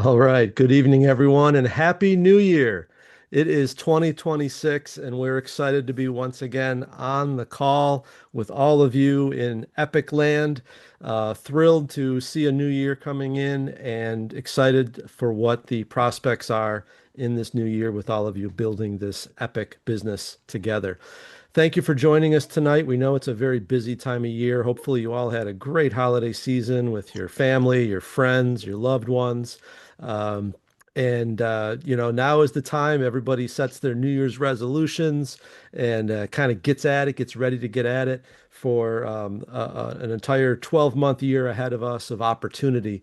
All right. Good evening, everyone, and Happy New Year. It is 2026, and we're excited to be once again on the call with all of you in Epic Land. Thrilled to see a new year coming in and excited for what the prospects are in this new year with all of you building this epic business together. Thank you for joining us tonight. We know it's a very busy time of year. Hopefully, you all had a great holiday season with your family, your friends, your loved ones. Um, now is the time everybody sets their New Year's resolutions and kind of gets at it, gets ready to get at it for an entire 12-month year ahead of us of opportunity.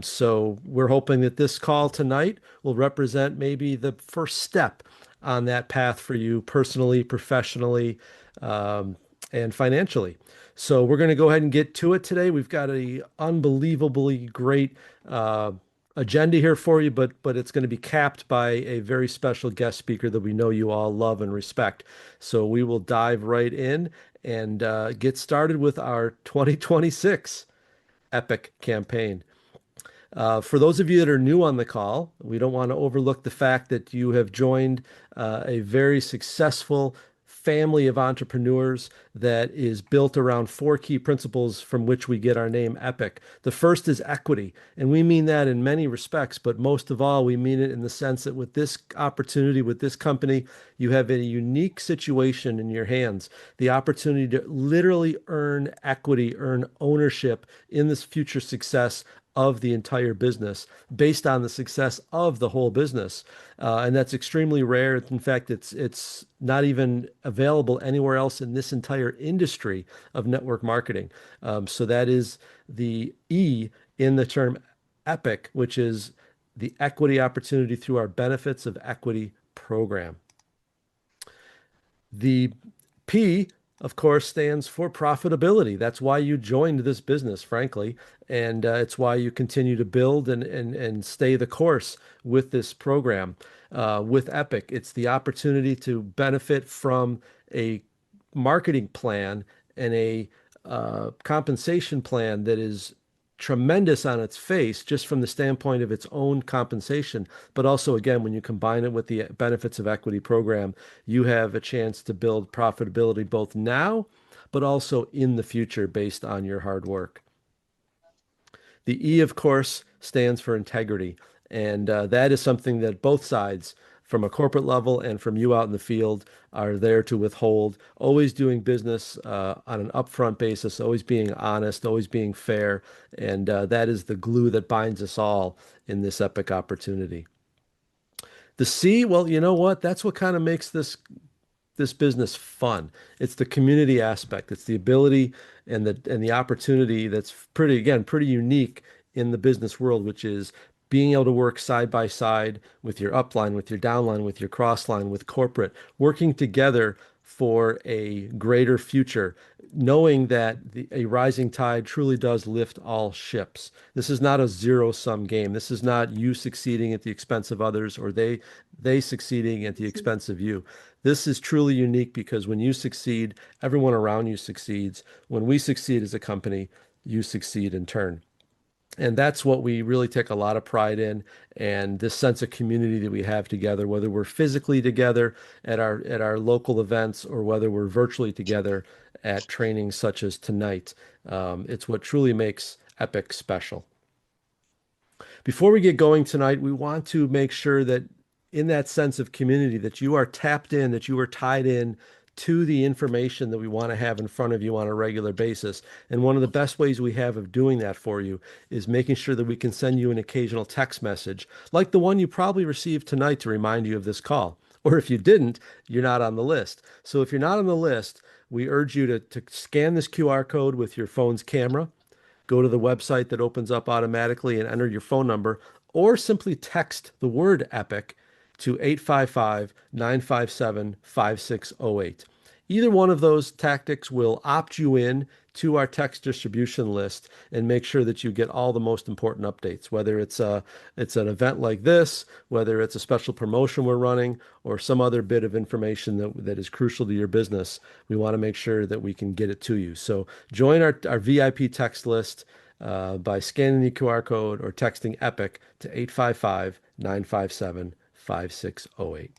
So we're hoping that this call tonight will represent maybe the first step on that path for you personally, professionally, um, and financially. So we're going to go ahead and get to it today. We've got a unbelievably great uh, agenda here for you, but it's going to be capped by a very special guest speaker that we know you all love and respect. So we will dive right in and get started with our 2026 Epic campaign. For those of you that are new on the call, we don't want to overlook the fact that you have joined a very successful family of entrepreneurs that is built around four key principles from which we get our name Epic. The first is equity, and we mean that in many respects, but most of all, we mean it in the sense that with this opportunity, with this company, you have a unique situation in your hands, the opportunity to literally earn equity, earn ownership in this future success of the entire business based on the success of the whole business. And that's extremely rare. In fact, it's not even available anywhere else in this entire industry of network marketing. So that is the E in the term EPIC, which is the equity opportunity through our benefits of equity program. The P, of course, stands for profitability. That's why you joined this business, frankly, and it's why you continue to build and stay the course with this program. With Epic, it's the opportunity to benefit from a marketing plan and a compensation plan that is tremendous on its face, just from the standpoint of its own compensation. But also, again, when you combine it with the benefits of equity program, you have a chance to build profitability both now, but also in the future based on your hard work. The E, of course, stands for integrity. And that is something that both sides, from a corporate level and from you out in the field, are there to withhold. Always doing business on an upfront basis, always being honest, always being fair. And that is the glue that binds us all in this epic opportunity. The C, well, you know what? That's what kind of makes this business fun. It's the community aspect. It's the ability and the opportunity that's pretty unique in the business world, which is being able to work side by side with your upline, with your downline, with your crossline, with corporate, working together for a greater future, knowing that a rising tide truly does lift all ships. This is not a zero-sum game. This is not you succeeding at the expense of others or they succeeding at the expense of you. This is truly unique because when you succeed, everyone around you succeeds. When we succeed as a company, you succeed in turn. And that's what we really take a lot of pride in, and this sense of community that we have together, whether we're physically together at our local events or whether we're virtually together at trainings such as tonight. It's what truly makes Epic special. Before we get going tonight, we want to make sure that in that sense of community that you are tapped in, that you are tied in to the information that we want to have in front of you on a regular basis. And one of the best ways we have of doing that for you is making sure that we can send you an occasional text message, like the one you probably received tonight to remind you of this call. Or if you didn't, you're not on the list. So if you're not on the list, we urge you to scan this QR code with your phone's camera, go to the website that opens up automatically and enter your phone number, or simply text the word EPIC to 855-957-5608. Either one of those tactics will opt you in to our text distribution list and make sure that you get all the most important updates, whether it's an event like this, whether it's a special promotion we're running, or some other bit of information that is crucial to your business. We want to make sure that we can get it to you. So join our VIP text list. by scanning the QR code or texting EPIC to 855-957-5608.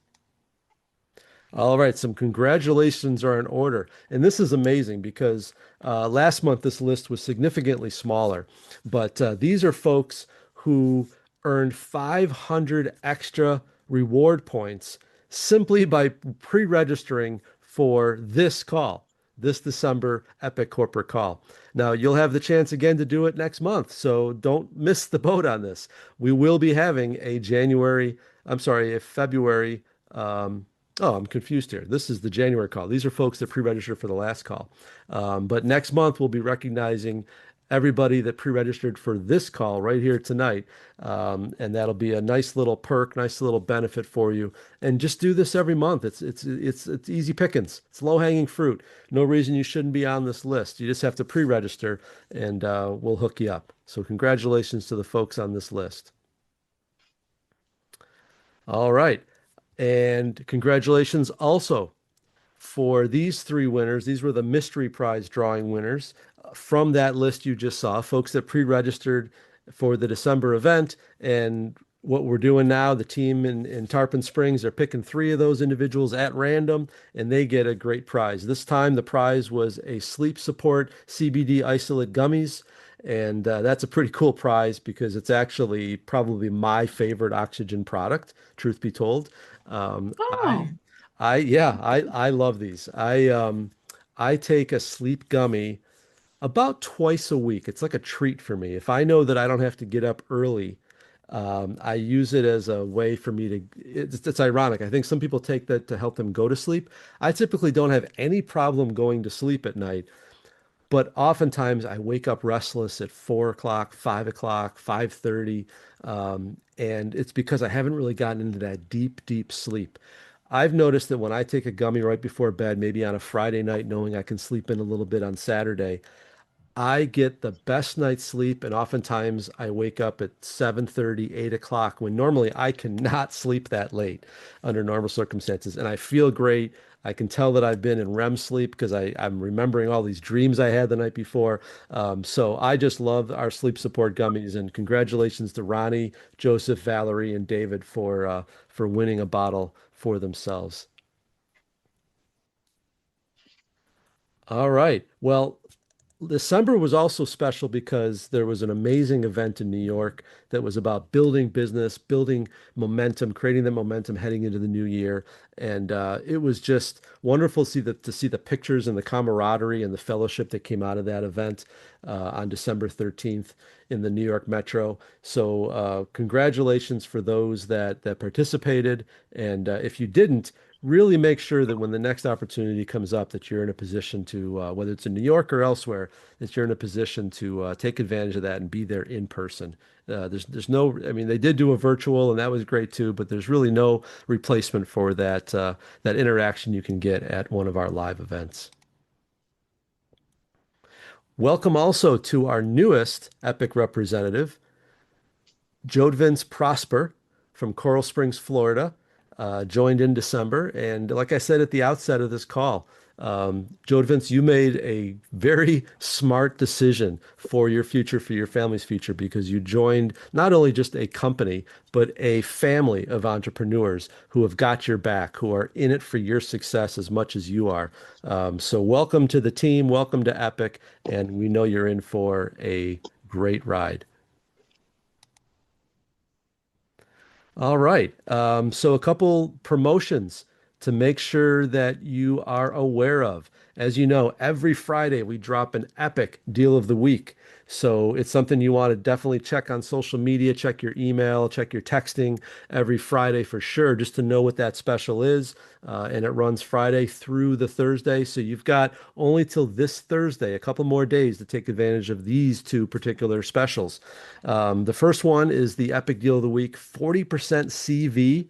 All right, some congratulations are in order. And this is amazing because last month this list was significantly smaller. But these are folks who earned 500 extra reward points simply by pre-registering for this call, this December Epic corporate call. Now, you'll have the chance again to do it next month, so don't miss the boat on this. We will be having a February. Oh, I'm confused here. This is the January call. These are folks that pre-registered for the last call. But next month, we'll be recognizing everybody that pre-registered for this call right here tonight. And that'll be a nice little perk, nice little benefit for you. And just do this every month. It's easy pickings. It's low-hanging fruit. No reason you shouldn't be on this list. You just have to pre-register, and we'll hook you up. So congratulations to the folks on this list. All right. And congratulations also for these three winners. These were the mystery prize drawing winners from that list you just saw, folks that pre-registered for the December event. And what we're doing now, the team in Tarpon Springs are picking three of those individuals at random, and they get a great prize. This time, the prize was a sleep support CBD isolate gummies. And that's a pretty cool prize because it's actually probably my favorite oxygen product, truth be told. Um, I, Oh, I love these. I take a sleep gummy about twice a week. It's like a treat for me. If I know that I don't have to get up early, I use it as a way for me to. It's ironic. I think some people take that to help them go to sleep. I typically don't have any problem going to sleep at night, but oftentimes I wake up restless at 4 o'clock, 5 o'clock, 5:30, and it's because I haven't really gotten into that deep, deep sleep. I've noticed that when I take a gummy right before bed, maybe on a Friday night, knowing I can sleep in a little bit on Saturday, I get the best night's sleep, and oftentimes I wake up at 7:30, 8 o'clock, when normally I cannot sleep that late under normal circumstances. And I feel great. I can tell that I've been in REM sleep because I'm remembering all these dreams I had the night before. So I just love our sleep support gummies, and congratulations to Ronnie, Joseph, Valerie, and David for winning a bottle for themselves. All right. Well, December was also special because there was an amazing event in New York that was about building business, building momentum, creating the momentum heading into the new year. And it was just wonderful to see the pictures and the camaraderie and the fellowship that came out of that event on December 13th in the New York Metro. So congratulations for those that participated. And if you didn't, really make sure that when the next opportunity comes up that you're in a position to whether it's in New York or elsewhere, that you're in a position to take advantage of that and be there in person. There's no, I mean, they did do a virtual and that was great too, but there's really no replacement for that interaction you can get at one of our live events. Welcome also to our newest Epic representative, Jovens Prosper from Coral Springs, Florida, joined in December. And like I said at the outset of this call, Jovens, you made a very smart decision for your future, for your family's future, because you joined not only just a company, but a family of entrepreneurs who have got your back, who are in it for your success as much as you are. So welcome to the team, welcome to Epic, and we know you're in for a great ride. All right. So a couple promotions to make sure that you are aware of. As you know, every Friday we drop an epic deal of the week. So it's something you want to definitely check on social media, check your email, check your texting every Friday for sure, just to know what that special is. And it runs Friday through the Thursday. So you've got only till this Thursday, a couple more days to take advantage of these two particular specials. The first one is the Epic Deal of the Week, 40% CV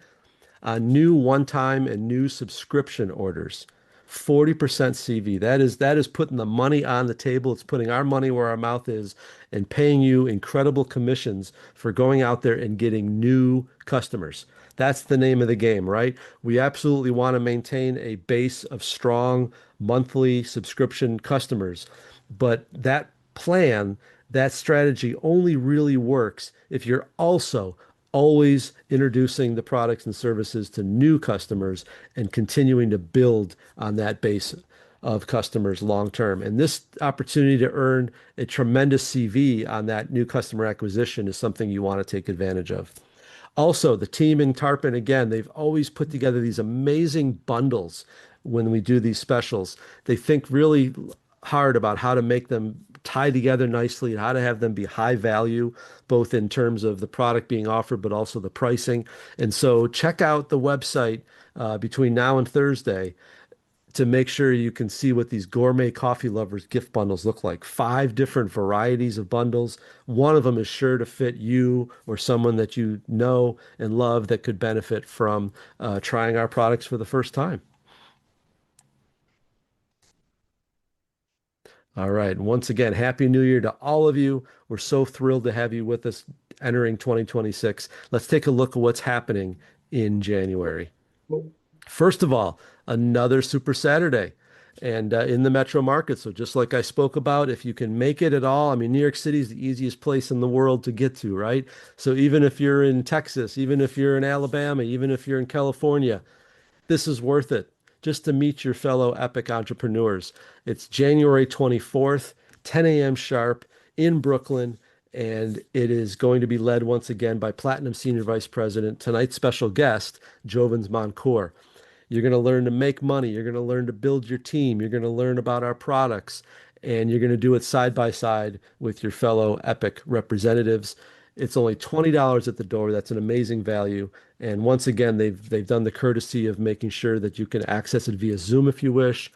on new one-time and new subscription orders. 40% CV. That is putting the money on the table. It's putting our money where our mouth is and paying you incredible commissions for going out there and getting new customers. That's the name of the game, right? We absolutely want to maintain a base of strong monthly subscription customers, but that plan That strategy only really works if you're also always introducing the products and services to new customers and continuing to build on that base of customers long term. And this opportunity to earn a tremendous CV on that new customer acquisition is something you want to take advantage of. Also, the team in Tarpon, again, they've always put together these amazing bundles when we do these specials. They think really hard about how to make them tie together nicely and how to have them be high value, both in terms of the product being offered, but also the pricing. And so check out the website between now and Thursday to make sure you can see what these gourmet coffee lovers gift bundles look like. Five different varieties of bundles. One of them is sure to fit you or someone that you know and love that could benefit from trying our products for the first time. All right. And once again, Happy New Year to all of you. We're so thrilled to have you with us entering 2026. Let's take a look at what's happening in January. First of all, another Super Saturday and in the metro market. So just like I spoke about, if you can make it at all, I mean, New York City is the easiest place in the world to get to, right? So even if you're in Texas, even if you're in Alabama, even if you're in California, this is worth it just to meet your fellow epic entrepreneurs. It's January 24th, 10 a.m. sharp in Brooklyn, and it is going to be led once again by Platinum Senior Vice President, tonight's special guest, Jovens Moncoeur. You're going to learn to make money. You're going to learn to build your team. You're going to learn about our products, and you're going to do it side by side with your fellow Epic representatives. It's only $20 at the door. That's an amazing value. And once again, they've done the courtesy of making sure that you can access it via Zoom if you wish.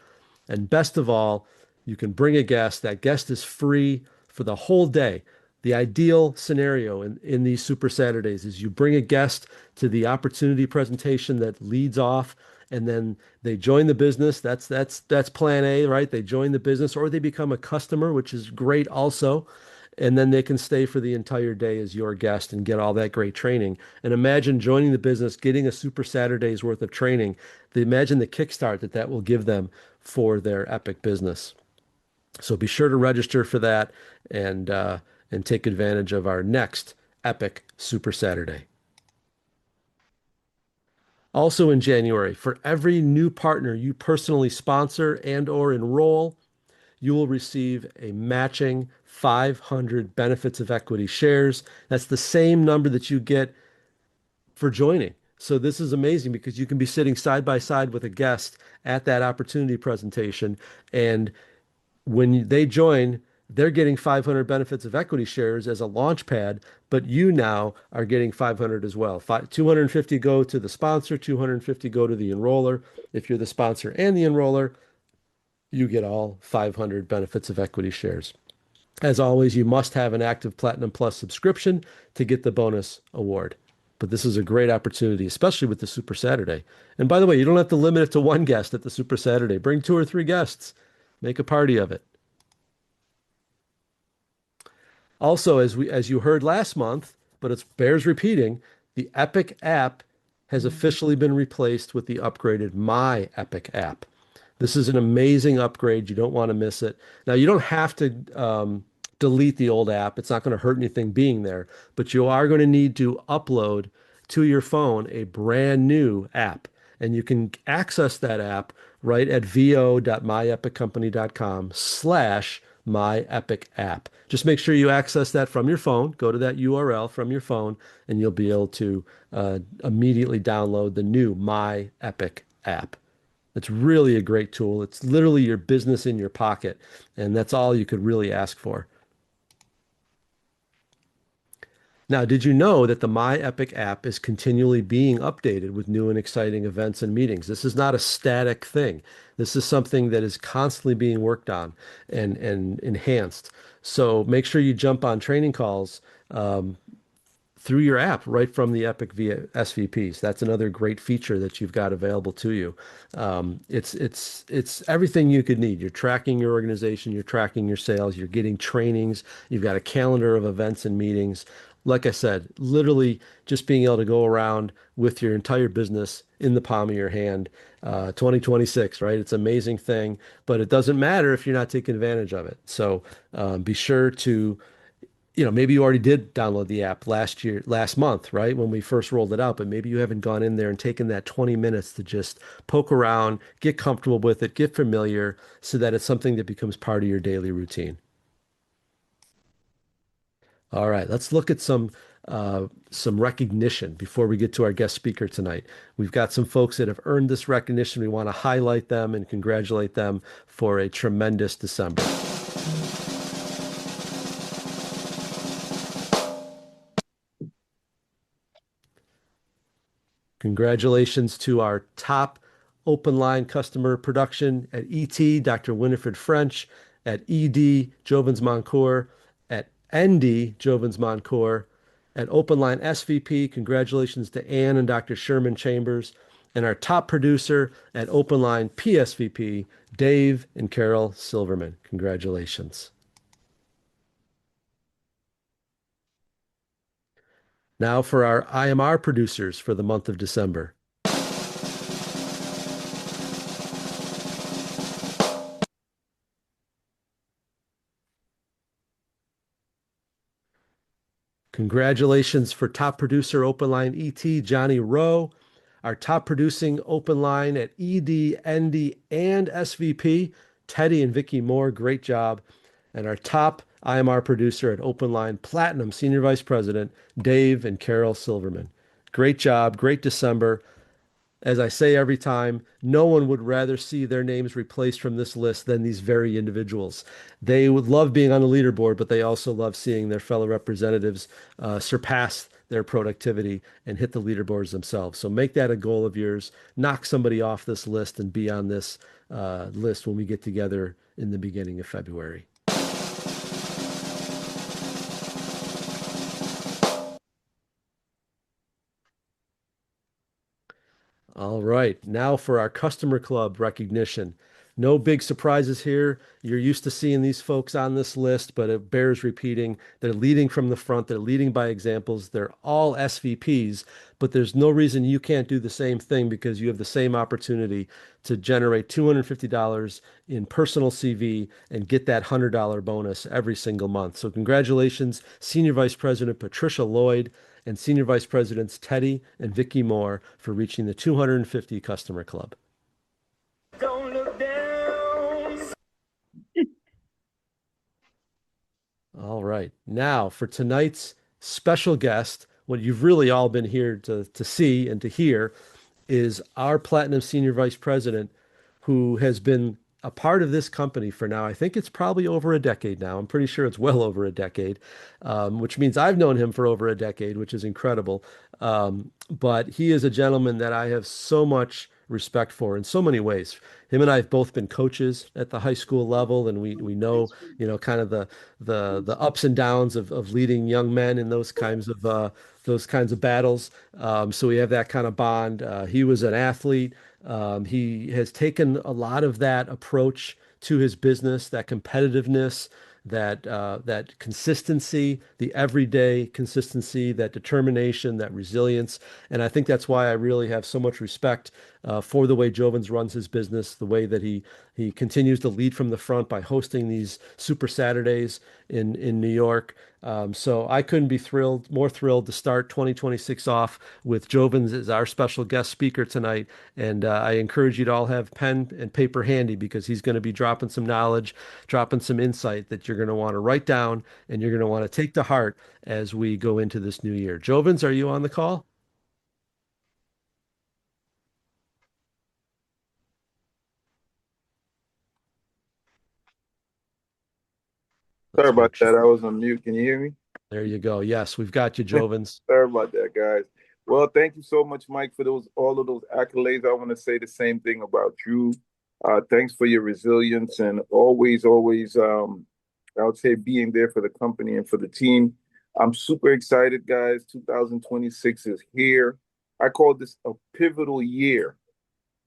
And best of all, you can bring a guest. That guest is free for the whole day. The ideal scenario in these Super Saturdays is you bring a guest to the opportunity presentation that leads off, and then they join the business. That's plan A, right? They join the business, or they become a customer, which is great also. And then they can stay for the entire day as your guest and get all that great training. And imagine joining the business, getting a Super Saturday's worth of training. Imagine the kickstart that that will give them for their epic business. So be sure to register for that and take advantage of our next epic Super Saturday. Also in January, for every new partner you personally sponsor and or enroll, you will receive a matching 500 benefits of equity shares. That's the same number that you get for joining. So this is amazing because you can be sitting side by side with a guest at that opportunity presentation, and when they join, they're getting 500 benefits of equity shares as a launch pad, but you now are getting 500 as well. 250 go to the sponsor, 250 go to the enroller. If you're the sponsor and the enroller, you get all 500 benefits of equity shares. As always, you must have an active Platinum Plus subscription to get the bonus award. But this is a great opportunity, especially with the Super Saturday. And by the way, you don't have to limit it to one guest at the Super Saturday. Bring two or three guests. Make a party of it. Also, as you heard last month, but it bears repeating, the Epic app has officially been replaced with the upgraded My Epic app. This is an amazing upgrade. You don't want to miss it. Now, you don't have to delete the old app. It's not going to hurt anything being there, but you are going to need to upload to your phone a brand new app. And you can access that app right at vo.myepiccompany.com/myepicapp. Just make sure you access that from your phone. Go to that URL from your phone, and you'll be able to immediately download the new My Epic app. It's really a great tool. It's literally your business in your pocket, and that's all you could really ask for. Now, did you know that the My Epic app is continually being updated with new and exciting events and meetings? This is not a static thing. This is something that is constantly being worked on and enhanced. So make sure you jump on training calls through your app right from the Epic via SVPs. That's another great feature that you've got available to you. It's everything you could need. You're tracking your organization, you're tracking your sales, you're getting trainings, you've got a calendar of events and meetings. Like I said, literally just being able to go around with your entire business in the palm of your hand. 2026, right? It's an amazing thing, but it doesn't matter if you're not taking advantage of it. So be sure to maybe you already did download the app last month, right? When we first rolled it out, but maybe you haven't gone in there and taken that 20 minutes to just poke around, get comfortable with it, get familiar so that it's something that becomes part of your daily routine. All right, let's look at some recognition before we get to our guest speaker tonight. We've got some folks that have earned this recognition. We want to highlight them and congratulate them for a tremendous December. Congratulations to our top open line customer production at ET, Dr. Winifred French, at ED, Jovens Moncoeur, at ND, Jovens Moncoeur, at open line SVP. Congratulations to Ann and Dr. Sherman Chambers, and our top producer at open line PSVP, Dave and Carol Silverman. Congratulations. Now for our IMR producers for the month of December. Congratulations for top producer open line ET, Johnny Rowe. Our top producing open line at ED, ND, and SVP, Teddy and Vicky Moore. Great job. And our top IMR producer at open line platinum senior vice president, Dave and Carol Silverman. Great job. Great December. As I say every time, no one would rather see their names replaced from this list than these very individuals. They would love being on the leaderboard, but they also love seeing their fellow representatives surpass their productivity and hit the leaderboards themselves. So make that a goal of yours. Knock somebody off this list and be on this list when we get together in the beginning of February. All right, now for our customer club recognition. No big surprises here. You're used to seeing these folks on this list, but it bears repeating. They're leading from the front, they're leading by examples. They're all SVPs, but there's no reason you can't do the same thing because you have the same opportunity to generate $250 in personal CV and get that $100 bonus every single month. So, congratulations, Senior Vice President Patricia Lloyd and Senior Vice Presidents Teddy and Vicky Moore for reaching the 250 customer club. Don't look down. All right. Now for tonight's special guest, what you've really all been here to see and to hear is our Platinum Senior Vice President, who has been a part of this company for now. I think it's probably over a decade now. I'm pretty sure it's well over a decade, which means I've known him for over a decade, which is incredible. But he is a gentleman that I have so much respect for in so many ways. Him and I have both been coaches at the high school level, and we know, kind of the ups and downs of leading young men in those kinds of battles. So we have that kind of bond. He was an athlete. He has taken a lot of that approach to his business, that competitiveness, that consistency, the everyday consistency, that determination, that resilience. And I think that's why I really have so much respect for the way Jovens runs his business, the way that he continues to lead from the front by hosting these Super Saturdays in New York. So I couldn't be more thrilled to start 2026 off with Jovens as our special guest speaker tonight. And I encourage you to all have pen and paper handy because he's going to be dropping some knowledge, dropping some insight that you're going to want to write down and you're going to want to take to heart as we go into this new year. Jovens, are you on the call? Sorry Let's about make sure. that. I was on mute. Can you hear me? There you go. Yes, we've got you, Jovens. Sorry about that, guys. Well, thank you so much, Mike, for those all of those accolades. I want to say the same thing about you. Thanks for your resilience and always, I would say being there for the company and for the team. I'm super excited, guys. 2026 is here. I call this a pivotal year.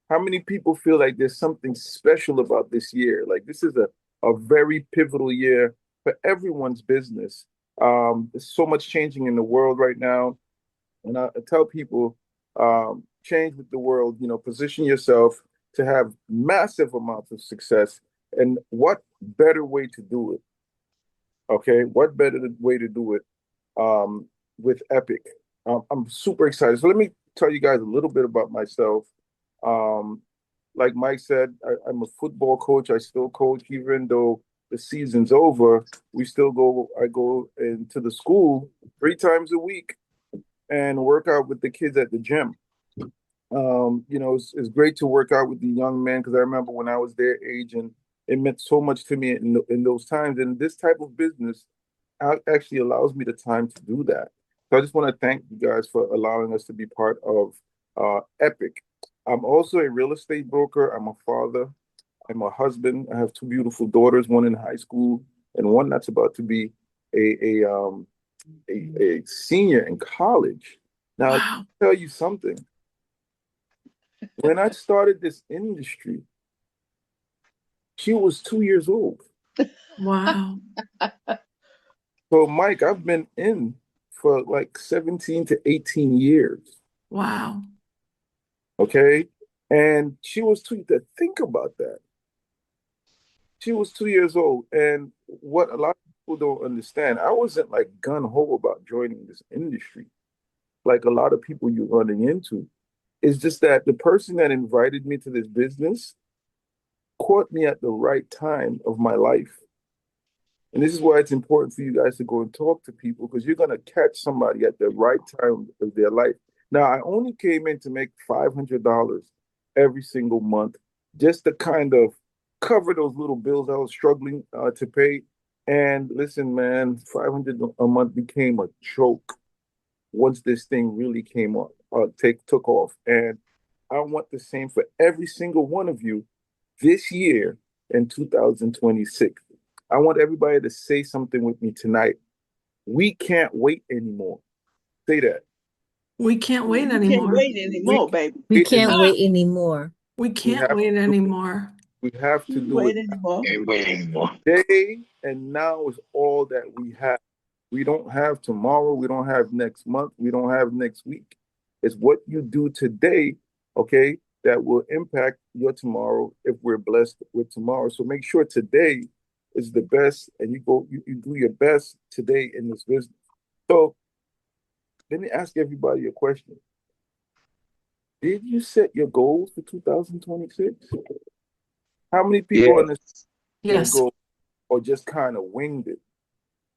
How many people feel like there's something special about this year? Like this is a very pivotal year for everyone's business. There's so much changing in the world right now. And I tell people, change with the world, position yourself to have massive amounts of success. And what better way to do it Okay, what better way to do it um, with Epic? I'm super excited. So let me tell you guys a little bit about myself. Um, like Mike said, I'm a football coach. I still coach, even though the season's over. We still go. I go into the school 3 times a week and work out with the kids at the gym. It's great to work out with the young men because I remember when I was their age, and it meant so much to me in those times. And this type of business actually allows me the time to do that. So I just want to thank you guys for allowing us to be part of Epic. I'm also a real estate broker. I'm a father. I'm a husband. I have two beautiful daughters, one in high school and one that's about to be a a um a senior in college. Now, let Wow. me tell you something. When I started this industry, she was 2 years old. Wow. So, Mike, I've been in for like 17 to 18 years. Wow. Okay. And she was two, to think about that. She was 2 years old. And what a lot of people don't understand, I wasn't like gun ho about joining this industry, like a lot of people you're running into. It's just that the person that invited me to this business caught me at the right time of my life. And this is why it's important for you guys to go and talk to people because you're going to catch somebody at the right time of their life. Now, I only came in to make $500 every single month just to kind of cover those little bills I was struggling to pay. And listen, man, 500 a month became a joke once this thing really came on, took off. And I want the same for every single one of you this year in 2026. I want everybody to say something with me tonight. We can't wait anymore. Say that. We can't wait We can't anymore. wait We anymore, can't baby. We wait can't anymore. wait anymore. We We can't have to wait do it. anymore. We have to Can't do it wait anymore. Can't wait anymore. today and now is all that we have. We don't have tomorrow. We don't have next month. We don't have next week. It's what you do today, okay, that will impact your tomorrow if we're blessed with tomorrow. So make sure today is the best and you do your best today in this business. So let me ask everybody a question. Did you set your goals for 2026? How many people Yeah. on this their Yes. goal or just kind of winged it?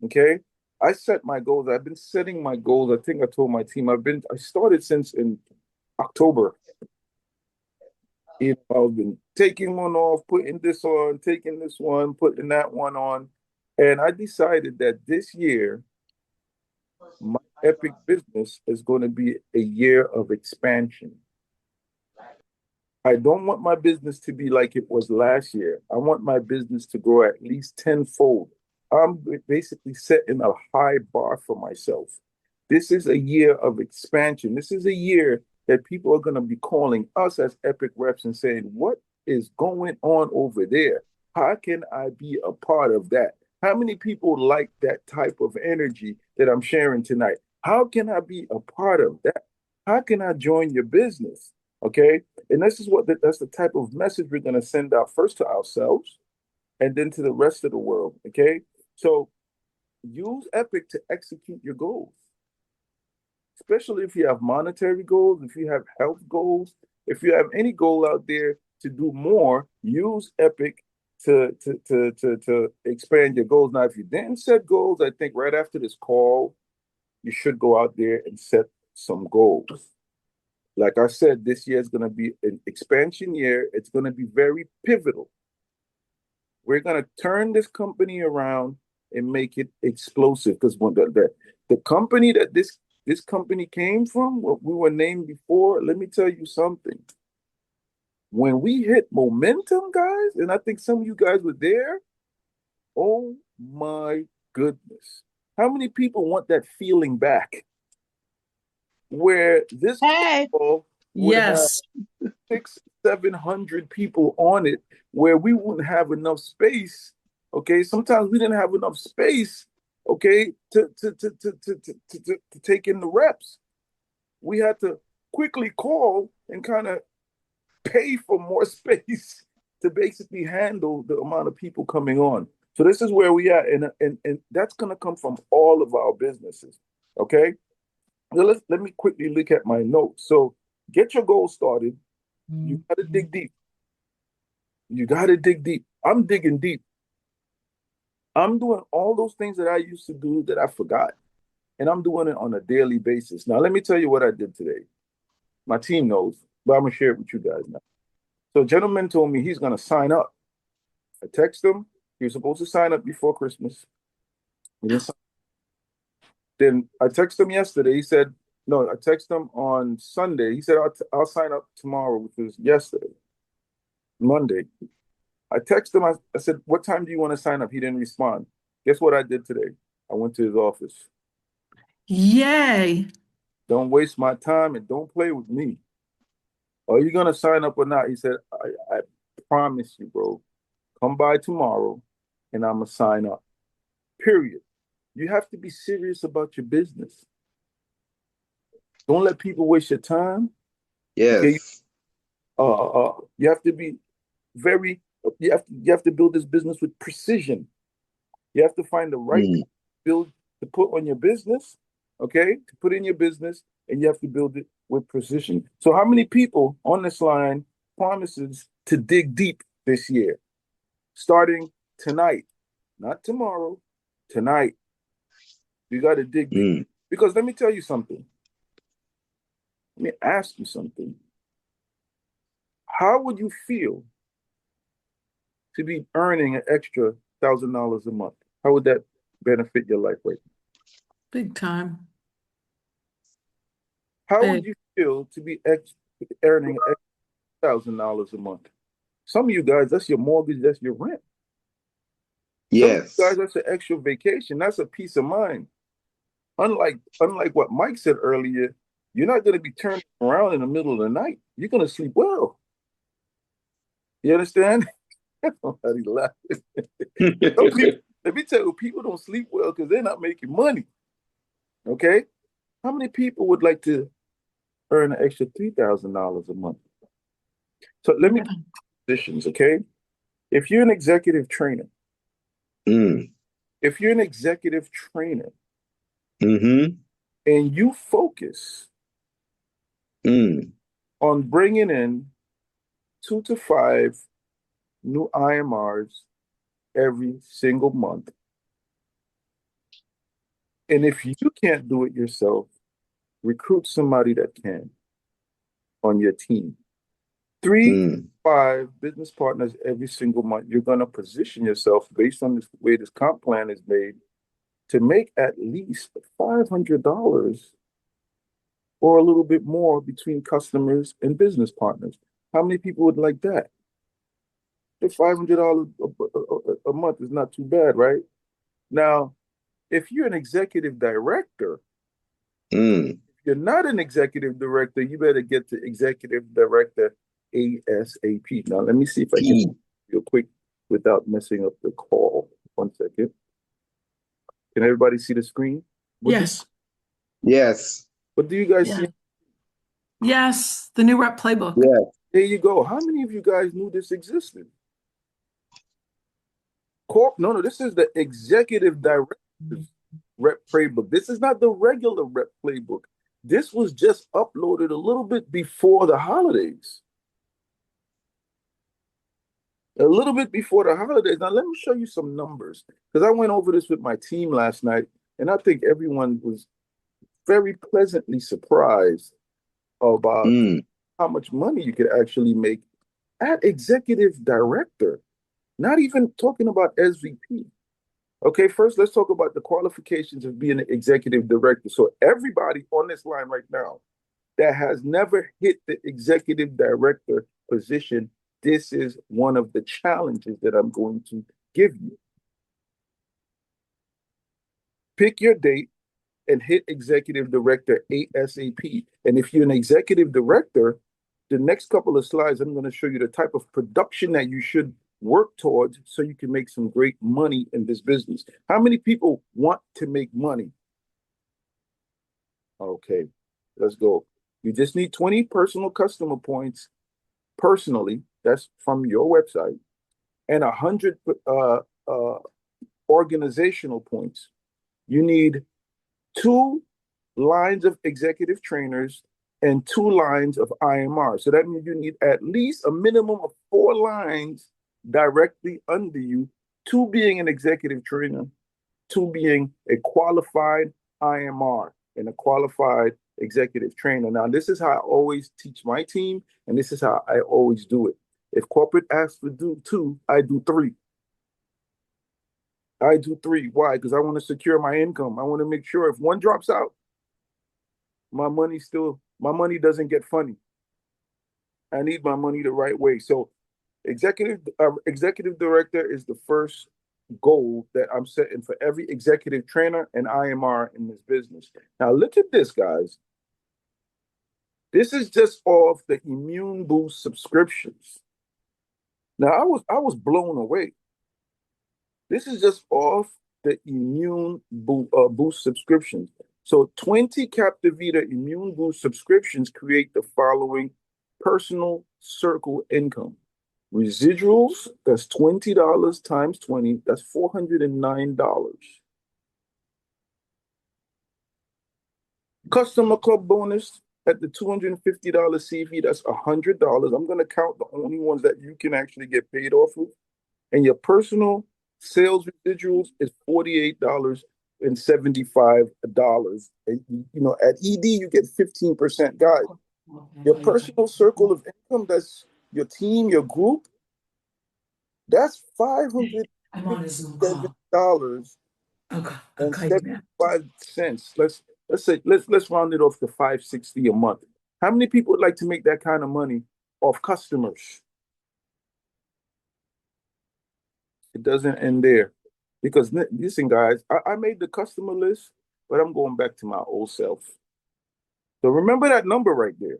Okay. I set my goals. I've been setting my goals. I think I told my team I started since in October. I've been taking one off, putting this on, taking this one, putting that one on. And I decided that this year, my epic business is going to be a year of expansion. I don't want my business to be like it was last year. I want my business to grow at least tenfold. I'm basically setting a high bar for myself. This is a year of expansion. This is a year that people are going to be calling us as Epic Reps and saying, what is going on over there? How can I be a part of that? How many people like that type of energy that I'm sharing tonight? How can I be a part of that? How can I join your business? Okay. And this is that's the type of message we're going to send out first to ourselves and then to the rest of the world. Okay. So use Epic to execute your goals, especially if you have monetary goals, if you have health goals, if you have any goal out there to do more, use Epic to expand your goals. Now, if you didn't set goals, I think right after this call, you should go out there and set some goals. Like I said, this year is going to be an expansion year. It's going to be very pivotal. We're going to turn this company around and make it explosive because when the company that this company came from, what we were named before, let me tell you something. When we hit momentum, guys, and I think some of you guys were there, oh my goodness. How many people want that feeling back where this Hey, call would have Yes. six, 700 people on it where we wouldn't have enough space. Okay. Sometimes we didn't have enough space, okay, to take in the reps. We had to quickly call and kind of pay for more space to basically handle the amount of people coming on. So this is where we are, and that's gonna come from all of our businesses. Okay. Now let me quickly look at my notes. So get your goal started. You gotta dig deep. You gotta dig deep. I'm digging deep. I'm doing all those things that I used to do that I forgot, and I'm doing it on a daily basis. Now, let me tell you what I did today. My team knows, but I'm gonna share it with you guys now. So, a gentleman told me he's gonna sign up. I text him. He was supposed to sign up before Christmas. He didn't sign- Then I texted him yesterday. He said, no, I texted him on Sunday. He said, I'll sign up tomorrow, which was yesterday, Monday. I texted him. I said, what time do you want to sign up? He didn't respond. Guess what I did today? I went to his office. Yay. Don't waste my time and don't play with me. Are you gonna sign up or not? He said, I promise you, bro. Come by tomorrow and I'm gonna sign up. Period. You have to be serious about your business. Don't let people waste your time. Okay. Yes. You have to be very you have to build this business with precision. You have to find the right Mm. people to build to put on your business, okay? To put in your business, and you have to build it with precision. So, how many people on this line promises to dig deep this year, starting tonight, not tomorrow, tonight? You got to dig deep Mm. because let me tell you something. Let me ask you something. How would you feel to be earning an extra $1,000 a month? How would that benefit your life right now? Big time. How would Big. you feel to be earning $1,000 a month? Some of you guys, that's your mortgage, that's your rent. Some of you guys, Yes. that's an extra vacation, that's a peace of mind. Unlike what Mike said earlier, you're not going to be turning around in the middle of the night. You're going to sleep well. You understand? Somebody laughing. Some people, let me tell you, people don't sleep well because they're not making money. Okay? How many people would like to earn an extra $3,000 a month? So let me Yeah. put positions, okay? If you're an executive trainer, Mm. if you're an executive trainer Mm-hmm. and you focus Mm. on bringing in 2 to 5 new IMRs every single month, and if you can't do it yourself, recruit somebody that can on your team. Three, Mm. 5 business partners every single month. You're going to position yourself based on this way this comp plan is made to make at least $500 or a little bit more between customers and business partners. How many people would like that? If $500 a month is not too bad, right? Now, if you're an executive director, Mm. if you're not an executive director, you better get to executive director ASAP. Now, let me see if I can P. real quick without messing up the call. 1 second. Can everybody see the screen? What do Yes. Yes. what do you guys Yeah. see? Yes. The new rep playbook. Yes. There you go. How many of you guys knew this existed? Corp? No, this is the executive director's rep playbook. This is not the regular rep playbook. This was just uploaded a little bit before the holidays. A little bit before the holidays. Now, let me show you some numbers because I went over this with my team last night, and I think everyone was very pleasantly surprised about Mm. how much money you could actually make at executive director, not even talking about SVP. Okay, first let's talk about the qualifications of being an executive director. So everybody on this line right now that has never hit the executive director position, this is one of the challenges that I'm going to give you. Pick your date and hit executive director ASAP. And if you're an executive director, the next couple of slides, I'm going to show you the type of production that you should work towards so you can make some great money in this business. How many people want to make money? Okay, let's go. You just need 20 personal customer points personally. That's from your website, and 100 uh, organizational points. You need 2 lines of executive trainers and 2 lines of IMR. So that means you need at least a minimum of 4 lines directly under you, 2 being an executive trainer, 2 being a qualified IMR and a qualified executive trainer. Now, this is how I always teach my team, and this is how I always do it. If corporate asks to do 2, I do 3. I do 3. Why? Because I want to secure my income. I want to make sure if one drops out, my money doesn't get funny. I need my money the right way. So executive director is the first goal that I'm setting for every executive trainer and IMR in this business. Now look at this, guys. This is just off the Immune Boost subscriptions. Now I was blown away. This is just off the Immune Boost subscriptions. So 20 Captivita Immune Boost subscriptions create the following personal circle income. Residuals, that's $20 times 20, that's $409. Customer club bonus at the $250 CV, that's $100. I'm going to count the only ones that you can actually get paid off of. And your personal sales residuals is $48.75. And at ED you get 15%. Guys, your personal circle of income, that's your team, your group, that's $557 and 75 cents. Let's round it off to 560 a month. How many people would like to make that kind of money off customers? It doesn't end there. Because listen, guys, I made the customer list, but I'm going back to my old self. So remember that number right there.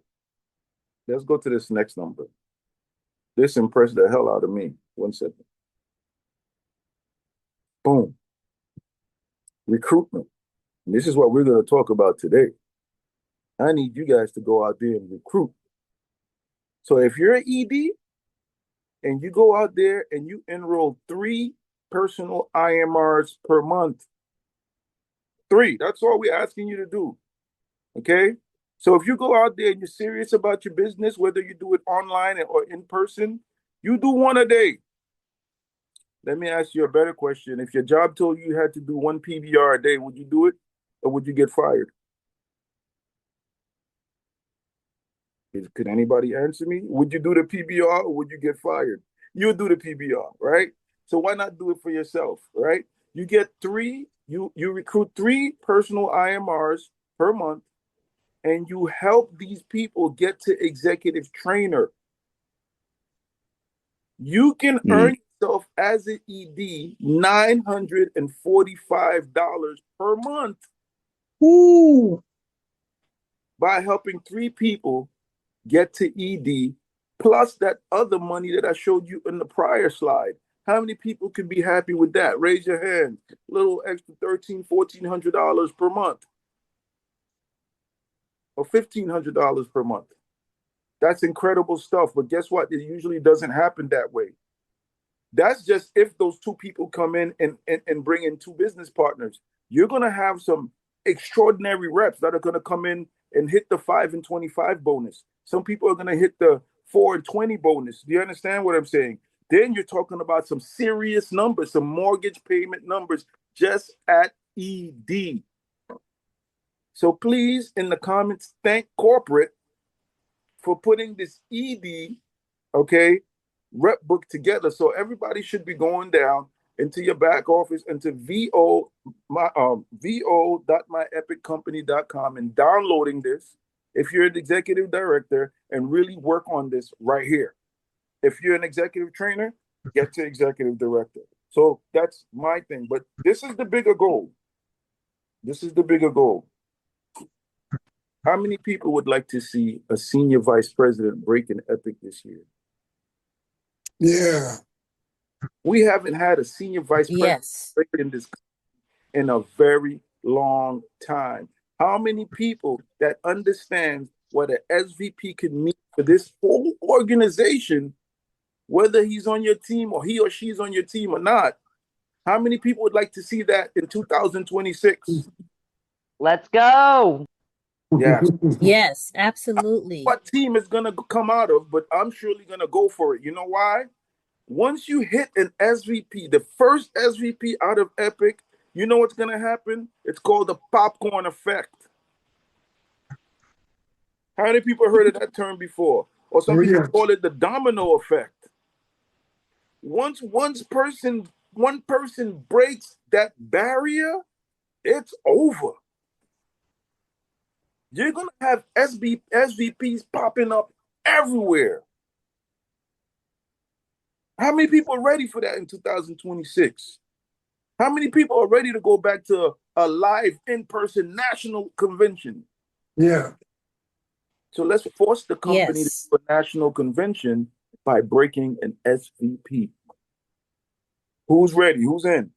Let's go to this next number. This impressed the hell out of me. 1 second. Boom. Recruitment. And this is what we're going to talk about today. I need you guys to go out there and recruit. So if you're an ED and you go out there and you enroll 3 personal IMRs per month, 3, that's all we're asking you to do. Okay? So if you go out there and you're serious about your business, whether you do it online or in person, you do 1 a day. Let me ask you a better question. If your job told you had to do 1 PBR a day, would you do it or would you get fired? Could anybody answer me? Would you do the PBR or would you get fired? You'll do the PBR, right? So why not do it for yourself, right? You get 3, you recruit 3 personal IMRs per month, and you help these people get to executive trainer. You can earn yourself as an ED $945 per month. Ooh. By helping 3 people get to ED, plus that other money that I showed you in the prior slide. How many people can be happy with that? Raise your hand. A little extra $1,300, $1,400 per month. Or $1,500 per month. That's incredible stuff. But guess what? It usually doesn't happen that way. That's just if those 2 people come in and bring in 2 business partners. You're going to have some extraordinary reps that are going to come in and hit the 5 and 25 bonus. Some people are going to hit the 4 and 20 bonus. Do you understand what I'm saying? Then you're talking about some serious numbers, some mortgage payment numbers just at ED. So please, in the comments, thank corporate for putting this ED, okay, rep book together. So everybody should be going down into your back office, into vo.myepic.company.com and downloading this if you're an executive director and really work on this right here. If you're an executive trainer, get to executive director. So that's my thing. But this is the bigger goal. This is the bigger goal. How many people would like to see a senior vice president break an epic this year? Yeah. We haven't had a senior vice president break in this in a very long time. How many people that understand what an SVP can mean for this whole organization, whether he's on your team or he or she's on your team or not, How many people would like to see that in 2026? Let's go. Yes. Yes, absolutely. What team is going to come out of, but I'm surely going to go for it. You know why? Once you hit an SVP, the first SVP out of Epic, you know what's going to happen? It's called the popcorn effect. How many people heard of that term before? Or some people call it the domino effect. Once one person breaks that barrier, it's over. You're gonna have SVPs popping up everywhere. How many people are ready for that in 2026? How many people are ready to go back to a live in-person national convention? Yeah. So let's force the company to Yes. do a national convention by breaking an SVP. Who's ready? Who's in?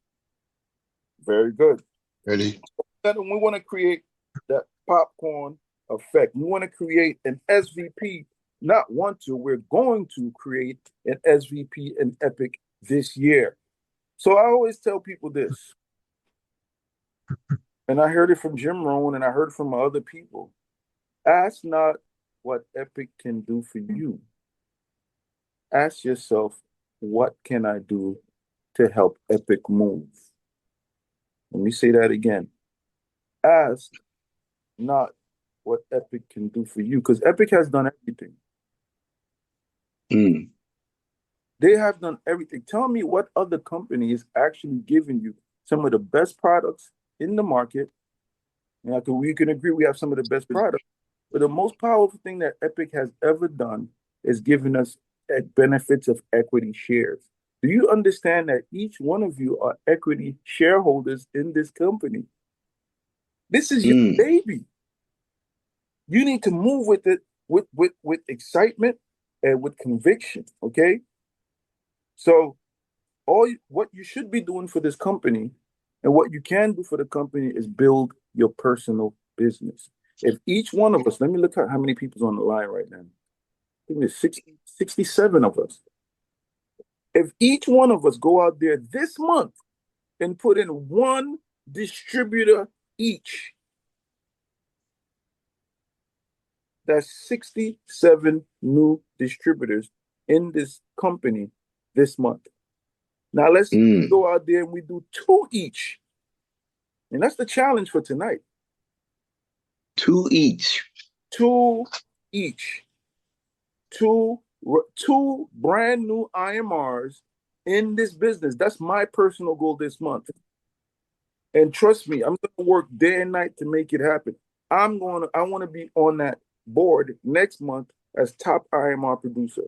Very good. Ready? We want to create that popcorn effect. We want to create an SVP. Not want to, we're going to create an SVP in Epic this year. So I always tell people this, and I heard it from Jim Rohn and I heard from other people. Ask not what Epic can do for you. Ask yourself, what can I do to help Epic move? Let me say that again. Ask not what Epic can do for you, because Epic has done everything. Mm. They have done everything. Tell me what other company is actually giving you some of the best products in the market. And we can agree we have some of the best products. But the most powerful thing that Epic has ever done is giving us benefits of equity shares. Do you understand that each one of you are equity shareholders in this company? This is your baby. You need to move with it with excitement and with conviction, okay? So what you should be doing for this company and what you can do for the company is build your personal business. If each one of us, let me look at how many people's on the line right now. I think there's 67 of us. If each one of us go out there this month and put in one distributor each, that's 67 new distributors in this company this month. Now let's go out there and we do two each. And that's the challenge for tonight. Two each. Two each. Two brand new IMRs in this business. That's my personal goal this month. And trust me, I'm going to work day and night to make it happen. I want to be on that board next month as top IMR producer.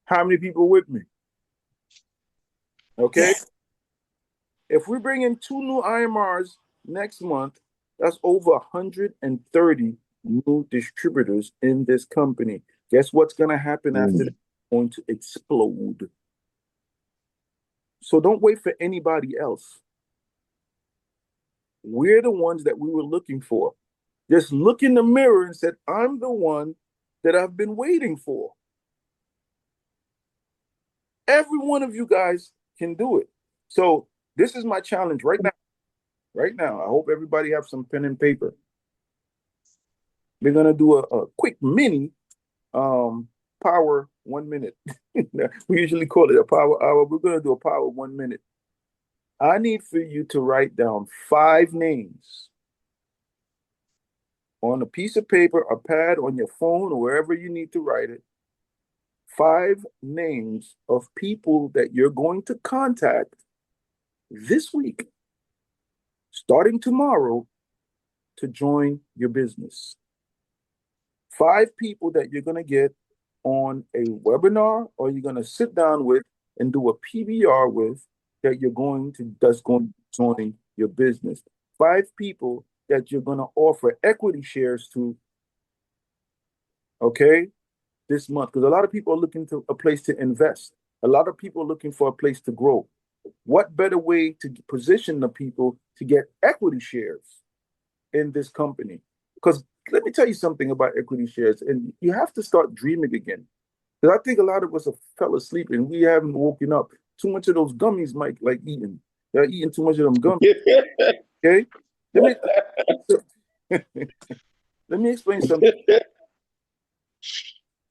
How many people with me? Okay. Yes. If we bring in two new IMRs next month, that's over 130 new distributors in this company. Guess what's going to happen after that? It's going to explode. So don't wait for anybody else. We're the ones that we were looking for. Just look in the mirror and said, I'm the one that I've been waiting for. Every one of you guys can do it. So this is my challenge right now. Right now. I hope everybody have some pen and paper. We're going to do a quick mini power 1 minute. We usually call it a power hour. We're going to do a power 1 minute. I need for you to write down 5 names on a piece of paper, a pad, on your phone, or wherever you need to write it. 5 names of people that you're going to contact this week, starting tomorrow, to join your business. 5 people that you're going to get on a webinar or you're going to sit down with and do a PBR with that's going to join your business. 5 people that you're going to offer equity shares to, okay, this month. Because a lot of people are looking for a place to invest. A lot of people are looking for a place to grow. What better way to position the people to get equity shares in this company? Because let me tell you something about equity shares, and you have to start dreaming again. Because I think a lot of us have fell asleep and we haven't woken up. too much of those gummies, Mike, like eating. Y'all eating too much of them gummies. Okay? Let me let me explain something.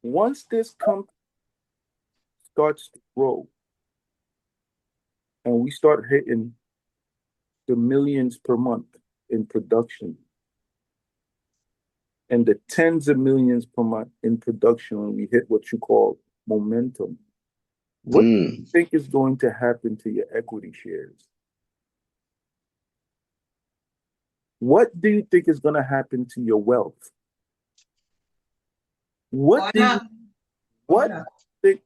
Once this company starts to grow and we start hitting the millions per month in production and the tens of millions per month in production when we hit what you call momentum, what do you think is going to happen to your equity shares? What do you think is going to happen to your wealth? What do you think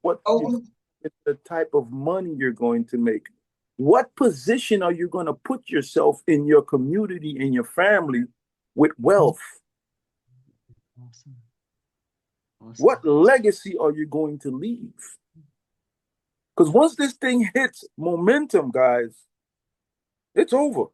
is the type of money you're going to make? What position are you going to put yourself in your community, in your family with wealth? What legacy are you going to leave? Because once this thing hits momentum, guys, it's over.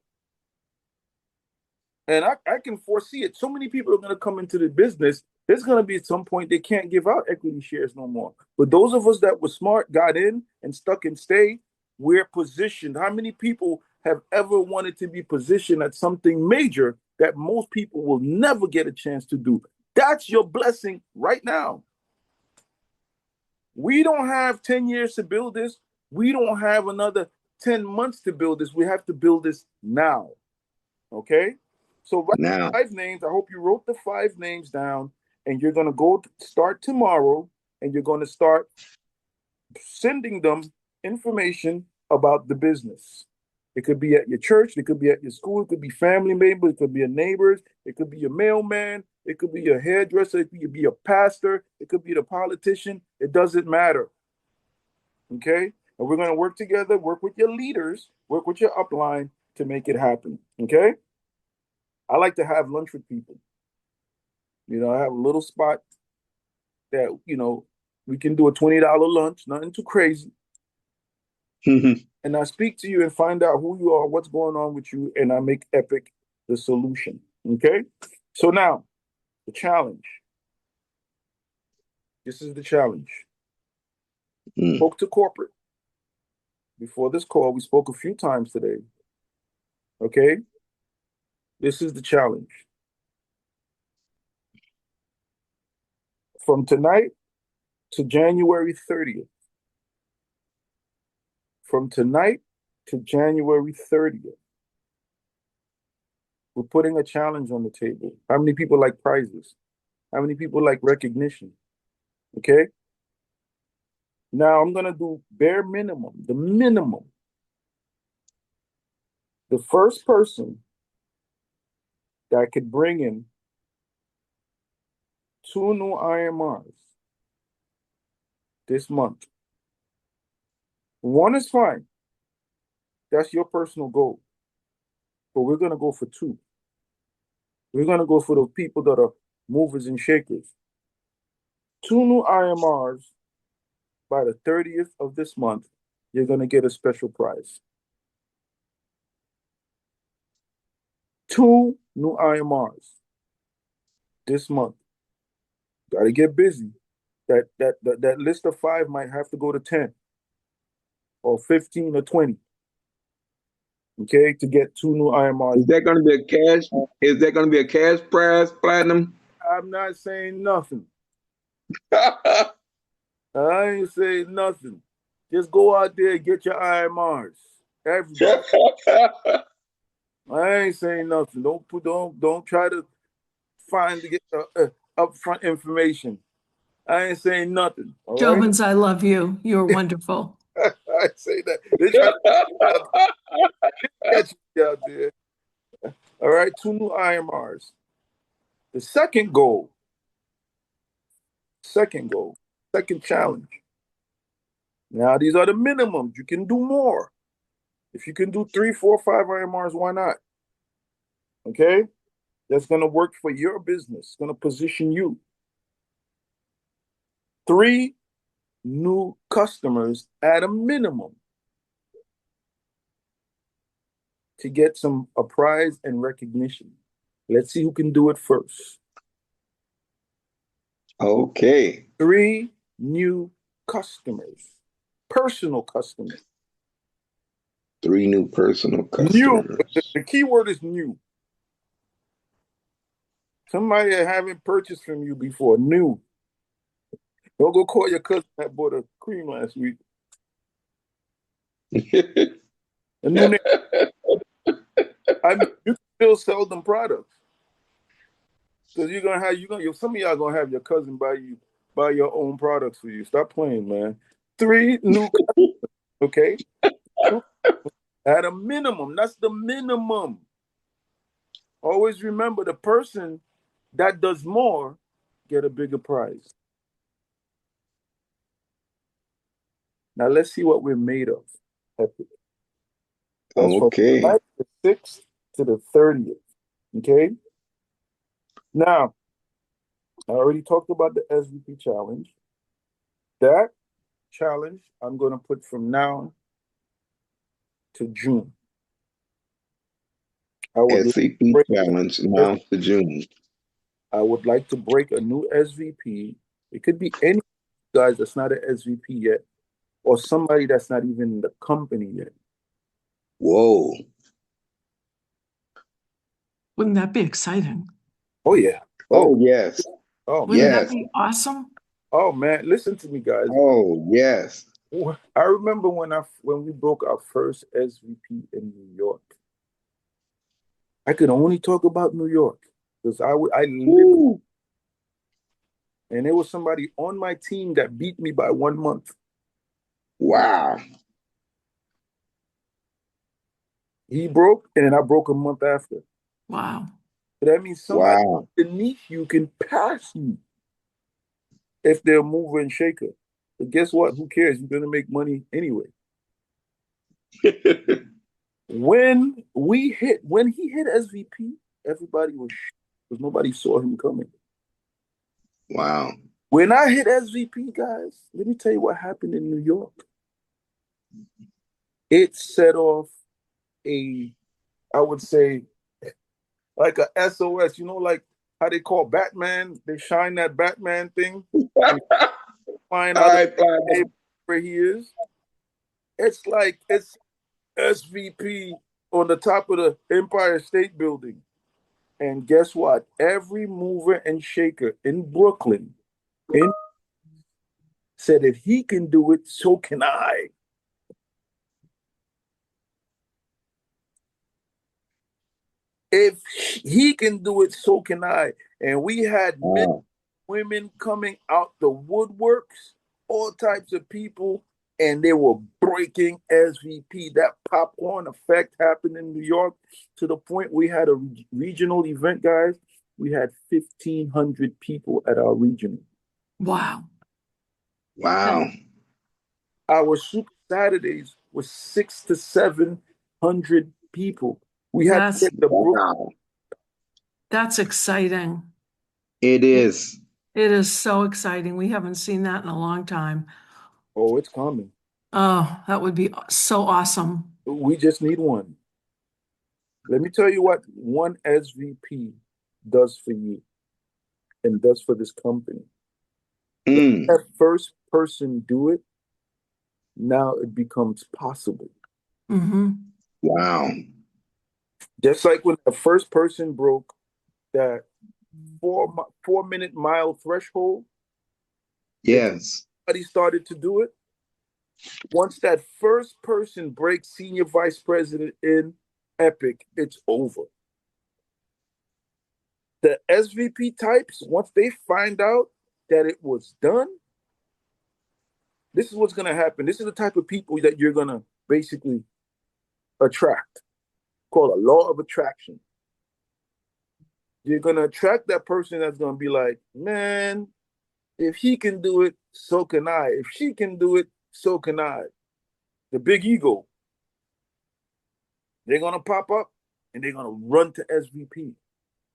And I can foresee it. So many people are going to come into the business. There's going to be at some point they can't give out equity shares no more. But those of us that were smart, got in and stuck and stayed, we're positioned. How many people have ever wanted to be positioned at something major that most people will never get a chance to do? That's your blessing right now. We don't have 10 years to build this. We don't have another 10 months to build this. We have to build this now. Okay? So write Now, 5 names. I hope you wrote the 5 names down, and you're going to go start tomorrow, and you're going to start sending them information about the business. It could be at your church, it could be at your school, it could be family members, it could be your neighbors, it could be your mailman, it could be your hairdresser, it could be a pastor, it could be the politician. It doesn't matter. Okay? And we're going to work together, work with your leaders, work with your upline to make it happen. Okay? I like to have lunch with people. You know, I have a little spot that, you know, we can do a $20 lunch, nothing too crazy. And I speak to you and find out who you are, what's going on with you, and I make E.P.I.C the solution. Okay? So now, the challenge. This is the challenge. Spoke to corporate. Before this call, we spoke a few times today. Okay? This is the challenge. From tonight to January 30th. From tonight to January 30th. We're putting a challenge on the table. How many people like prizes? How many people like recognition? Okay? Now I'm going to do bare minimum, the minimum. The first person that could bring in 2 new IMRs this month. 1 is fine. That's your personal goal. But we're going to go for 2. We're going to go for those people that are movers and shakers. 2 new IMRs by the 30th of this month. You're going to get a special prize. 2 new IMRs this month. Got to get busy. That list of 5 might have to go to 10 or 15 or 20. Okay, to get 2 new IMRs. is that going to be a cash? Is that going to be a cash prize, platinum? I'm not saying nothing. I ain't saying nothing. Just go out there and get your IMRs. Everybody. I ain't saying nothing. Don't try to find to get upfront information. I ain't saying nothing. All right. Jovens, I love you. You're wonderful. I say that. They try to catch you out there. All right, 2 new IMRs. The second second challenge. Now these are the minimums. You can do more. If you can do 3, 4, 5 IMRs, why not? Okay? That's going to work for your business. It's going to position you. 3 new customers at a minimum to get a prize and recognition. Let's see who can do it first. Okay. 3 new customers, personal customers. 3 new personal New. customers. The key word is new. Somebody that haven't purchased from you before. New. Don't go call your cousin that bought a cream last week. A new name. I mean, you can still sell them products because some of y'all gonna have your cousin buy your own products for you. Stop playing, man. 3 new customers, okay? At a minimum, that's the minimum. Always remember the person that does more get a bigger prize. Now let's see what we're made of. Epic. That's from Okay. the 6th to the 30th. Okay. Now, I already talked about the SVP challenge. That challenge I'm going to put from now to June. I would like to SCP break challenge now to June. I would like to break a new SVP. It could be any guys that's not an SVP yet, or somebody that's not even in the company yet. Whoa. Wouldn't that be exciting? Oh yeah. Oh, yes. Oh Wouldn't man. that Yes. be awesome? Oh man. Listen to me, guys. Oh, yes. I remember when we broke our first SVP in New York. I could only talk about New York because I lived, Woo. and there was somebody on my team that beat me by 1 month. Wow. He broke, and then I broke a month after. Wow. So that means somebody Wow. beneath you can pass you if they're a mover and shaker. But guess what? Who cares? You're gonna make money anyway. When he hit SVP, everybody was because nobody saw him coming. Wow. When I hit SVP, guys, let me tell you what happened in New York. It set off I would say, like a SOS. You know, like how they call Batman. They shine that Batman thing and find All out right, Platinum. where he is. It's like it's SVP on the top of the Empire State Building. And guess what? Every mover and shaker in Brooklyn said if he can do it, so can I. If he can do it, so can I. And we had men, Wow. women coming out the woodworks, all types of people, and they were breaking SVP. That popcorn effect happened in New York to the point we had a regional event, guys. We had 1,500 people at our regional. Wow. Wow. Our Super Saturdays was 600 to 700 people. We had to That's get the Brooklyn. Wow. that's exciting. It is. It is so exciting. We haven't seen that in a long time. Oh, it's coming. Oh, that would be so awesome. We just need one. Let me tell you what one SVP does for you and does for this company. Mm. That first person do it, now it becomes possible. Mm-hmm. Wow. Just like when the first person broke that 4 minute mile threshold, Yes. everybody started to do it. Once that first person breaks senior vice president in Epic, it's over. The SVP types, once they find out that it was done, this is what's going to happen. This is the type of people that you're going to basically attract, called a law of attraction. You're going to attract that person that's going to be like, man, if he can do it, so can I. If she can do it, so can I. The big ego. They're going to pop up and they're going to run to SVP.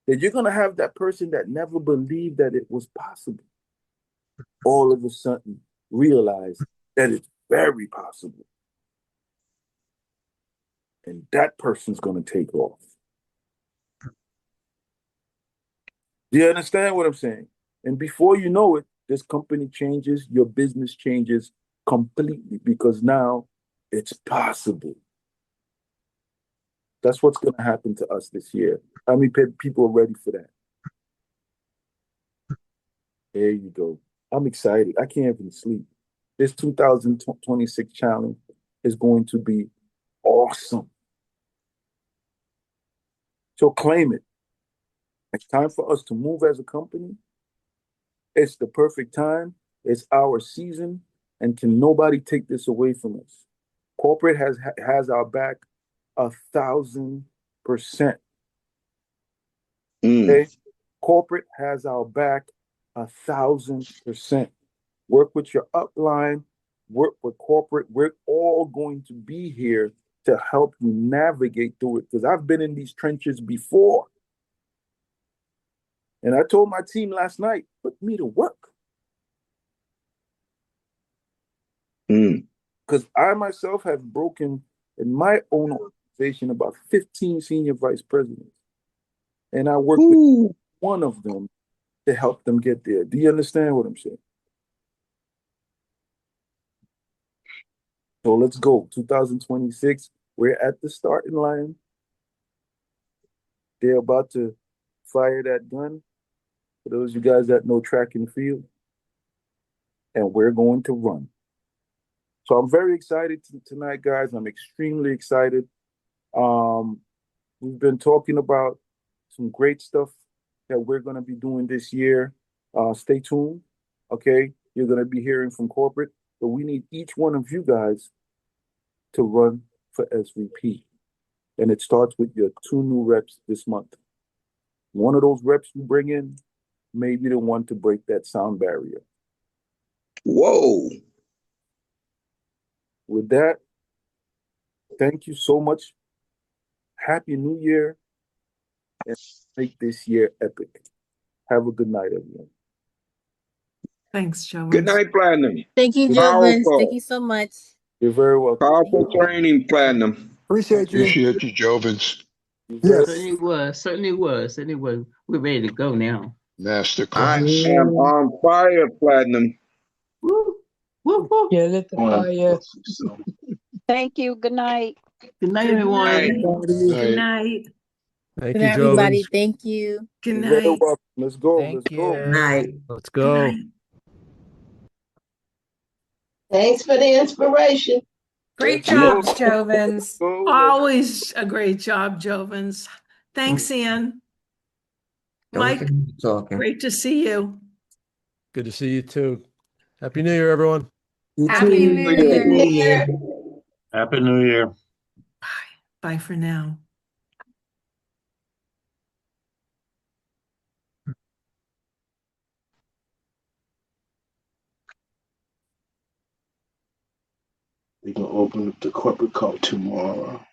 Then you're going to have that person that never believed that it was possible all of a sudden realize that it's very possible. And that person's going to take off. Do you understand what I'm saying? And before you know it, this company changes, your business changes completely because now it's possible. That's what's going to happen to us this year. How many people are ready for that? There you go. I'm excited. I can't even sleep. This 2026 challenge is going to be awesome. So claim it. It's time for us to move as a company. It's the perfect time. It's our season, and can nobody take this away from us? Corporate has our back 1,000%. Okay? Corporate has our back 1,000%. Work with your upline, work with corporate. We're all going to be here to help you navigate through it, because I've been in these trenches before. And I told my team last night, put me to work. Because I myself have broken in my own organization about 15 senior vice presidents. And I work with one of them to help them get there. Do you understand what I'm saying? So let's go. 2026, we're at the starting line. They're about to fire that gun. For those of you guys that know track and field. And we're going to run. So I'm very excited tonight, guys. I'm extremely excited. We've been talking about some great stuff that we're going to be doing this year. Stay tuned. Okay. You're going to be hearing from corporate, but we need each one of you guys to run for SVP. And it starts with your 2 new reps this month. One of those reps you bring in may be the one to break that sound barrier. Whoa. With that, thank you so much. Happy New Year. And make this year epic. Have a good night, everyone. Thanks, Jovens. Good night, Platinum. Thank you, Jovens. Thank you so much. You're very welcome. Powerful training, Platinum. Appreciate you. Appreciate you, Jovens. Yes. Certainly was. We're ready to go now. Master I class. am on fire, Platinum. Woo, woo, woo. Yeah, let the fire. Thank you. Good night. Good night, Good everyone. night. Everybody. Good night. Thank Good you, night, everybody. Jovens. Thank you. Good You're very night. welcome. Let's go. Thank Let's go. you. Night. Let's Good go. night. Thanks for the inspiration. Great Let's go. jobs, Jovens. Go. Always a great job, Jovens. Thanks, Ian. Mike, great to see you. Good to see you too. Happy New Year, everyone. You Happy too. New Year. Happy New Year. Bye. Bye for now. We're going to open up the corporate call tomorrow.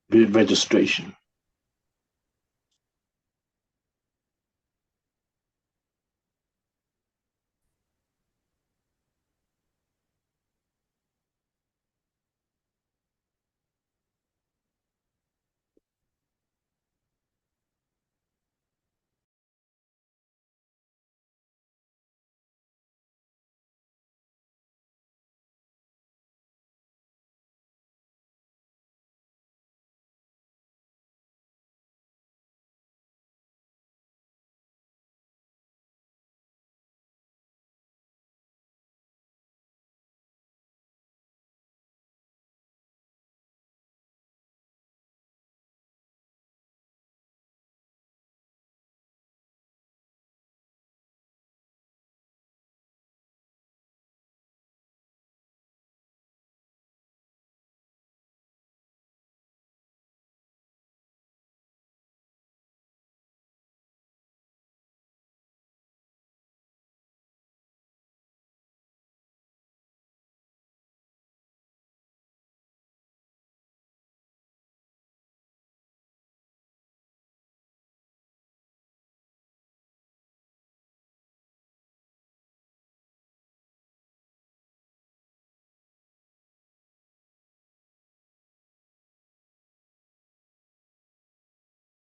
Bid registration.